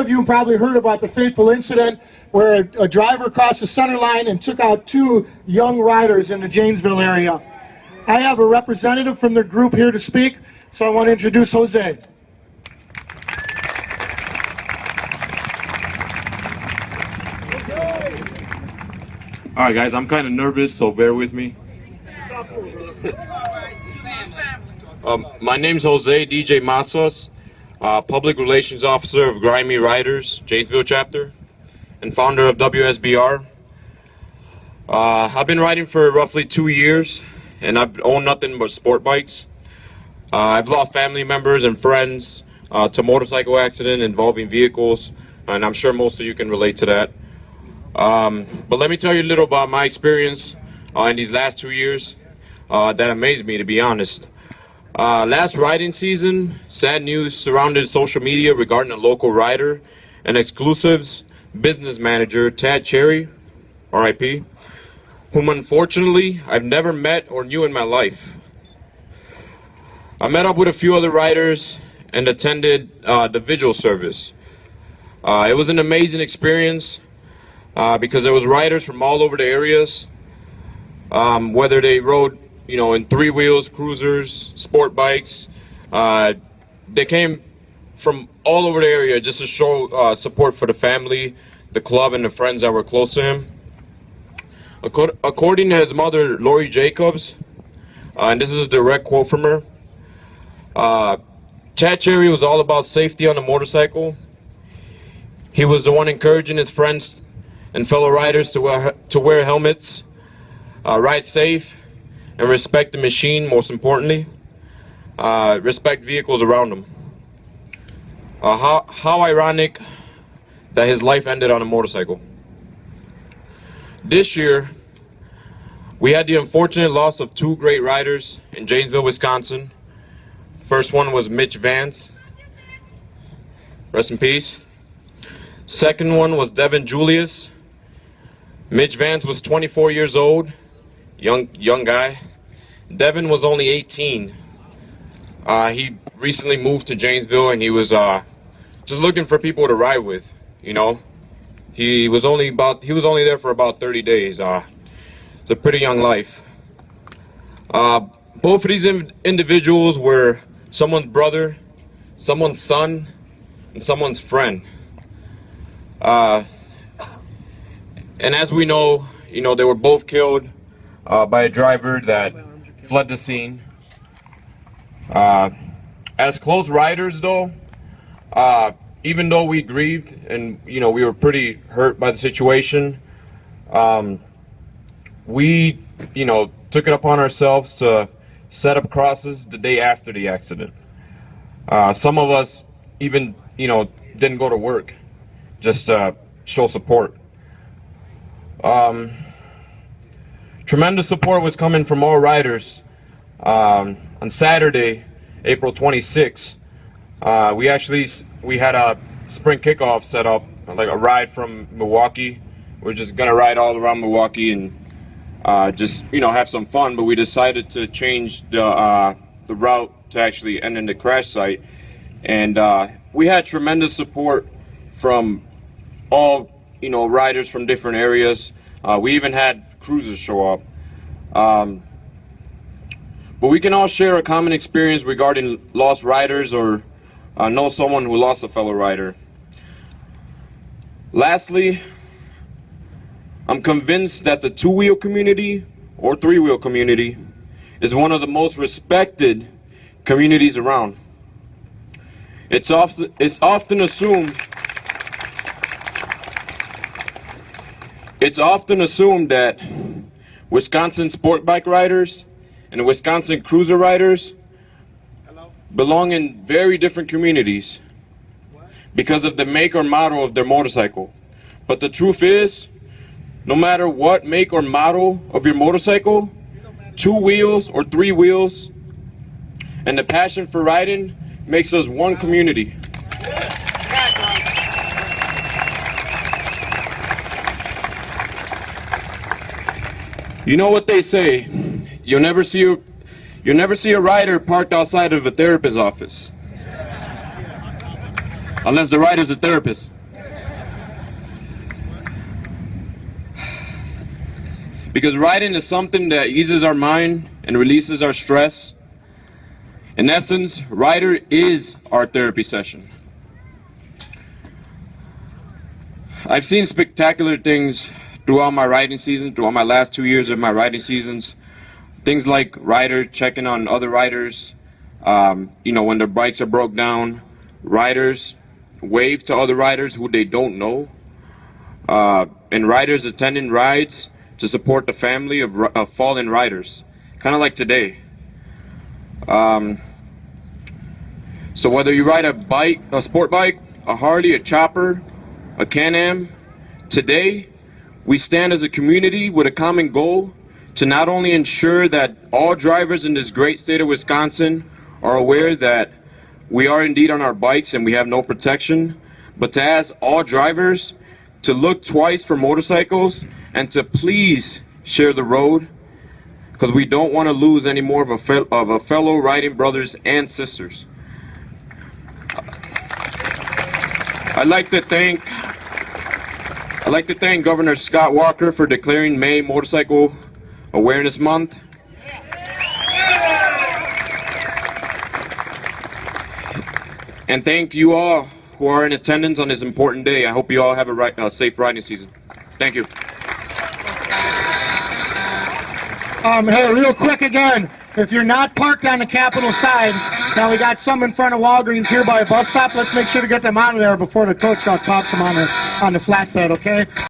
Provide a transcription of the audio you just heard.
of you probably heard about the fateful incident where a driver crossed the center line and took out two young riders in the Janesville area. I have a representative from the group here to speak, so I want to introduce Jose. All right, guys, I'm kind of nervous, so bear with me. My name's Jose DJ Massas, Public Relations Officer of Grimy Riders, Janesville chapter, and founder of WSBR. I've been riding for roughly 2 years, and I've owned nothing but sport bikes. I've lost family members and friends to motorcycle accident involving vehicles, and I'm sure most of you can relate to that. But let me tell you a little about my experience in these last 2 years that amazed me, to be honest. Last riding season, sad news surrounded social media regarding a local rider and exclusives business manager, Tad Cherry, RIP, whom unfortunately I've never met or knew in my life. I met up with a few other riders and attended the vigil service. It was an amazing experience because there was riders from all over the areas, whether they rode in 3 wheels, cruisers, sport bikes. They came from all over the area just to show support for the family, the club, and the friends that were close to him. According to his mother, Lori Jacobs, and this is a direct quote from her, Chad Cherry was all about safety on the motorcycle. He was the one encouraging his friends and fellow riders to wear helmets, ride safe, and respect the machine, most importantly. Respect vehicles around him. How ironic that his life ended on a motorcycle. This year, we had the unfortunate loss of 2 great riders in Janesville, Wisconsin. First one was Mitch Vance. Rest in peace. Second one was Devin Julius. Mitch Vance was 24 years old, young guy. Devin was only 18. He recently moved to Janesville, and he was just looking for people to ride with. He was only there for about 30 days. It's a pretty young life. Both of these individuals were someone's brother, someone's son, and someone's friend. And as we know, they were both killed by a driver that fled the scene. As close riders, though, even though we grieved and we were pretty hurt by the situation, we took it upon ourselves to set up crosses the day after the accident. Some of us even didn't go to work just to show support. Tremendous support was coming from all riders. On Saturday, April 26th, we had a spring kickoff set up, like a ride from Milwaukee. We're just gonna ride all around Milwaukee and just have some fun. But we decided to change the route to actually end in the crash site, and we had tremendous support from all riders from different areas. We even had cruisers show up. But we can all share a common experience regarding lost riders or know someone who lost a fellow rider. Lastly, I'm convinced that the 2-wheel community or 3-wheel community is one of the most respected communities around. It's often assumed that Wisconsin sport bike riders and Wisconsin cruiser riders belong in very different communities because of the make or model of their motorcycle. But the truth is, no matter what make or model of your motorcycle, 2 wheels or 3 wheels, and the passion for riding makes us one community. You know what they say, you'll never see a rider parked outside of a therapist's office. unless the rider's a therapist. Because riding is something that eases our mind and releases our stress. In essence, rider is our therapy session. I've seen spectacular things throughout my riding season, throughout my last 2 years of my riding seasons. Things like rider checking on other riders, when their bikes are broke down. Riders wave to other riders who they don't know. And riders attending rides to support the family of fallen riders, kind of like today. So whether you ride a bike, a sport bike, a Harley, a chopper, a Can-Am, today we stand as a community with a common goal to not only ensure that all drivers in this great state of Wisconsin are aware that we are indeed on our bikes and we have no protection, but to ask all drivers to look twice for motorcycles and to please share the road, because we don't want to lose any more of a fellow riding brothers and sisters. I'd like to thank Governor Scott Walker for declaring May Motorcycle Awareness Month. And thank you all who are in attendance on this important day. I hope you all have a safe riding season. Thank you. Hey, real quick again, if you're not parked on the Capitol side, now we got some in front of Walgreens here by a bus stop. Let's make sure to get them out of there before the tow truck pops them on the flatbed, okay?